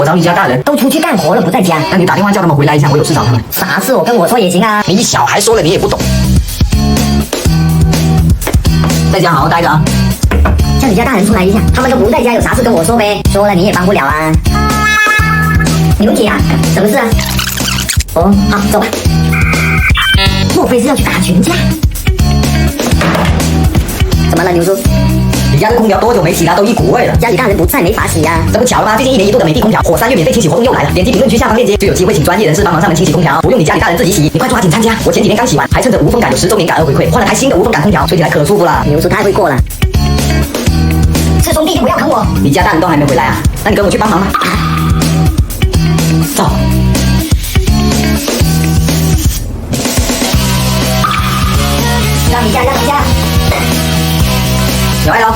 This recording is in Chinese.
我找你家大人都出去干活了，不在家。那你打电话叫他们回来一下，我有事找他们。啥事我跟我说也行啊。你小孩说了你也不懂，在家好好待着啊。叫你家大人出来一下，他们都不在家，有啥事跟我说呗。说了你也帮不了啊。牛姐啊，什么事啊？哦，好，走吧。莫非是要去打群架？怎么了，牛叔？你家的空调多久没洗了？都一股味了。家里大人不在，没法洗啊。这不巧了吗？最近1年1度的美的空调，火3月免费清洗活动又来了。点击评论区下方链接，就有机会请专业人士帮忙上门清洗空调，不用你家里大人自己洗。你快抓紧参加！我前几天刚洗完，还趁着无风感有10周年感恩回馈，换了台新的无风感空调，吹起来可舒服了。牛叔太会过了。是兄弟就不要坑我。你家大人都还没回来啊？那你跟我去帮忙吧。走。让你家，让你家。小爱喽。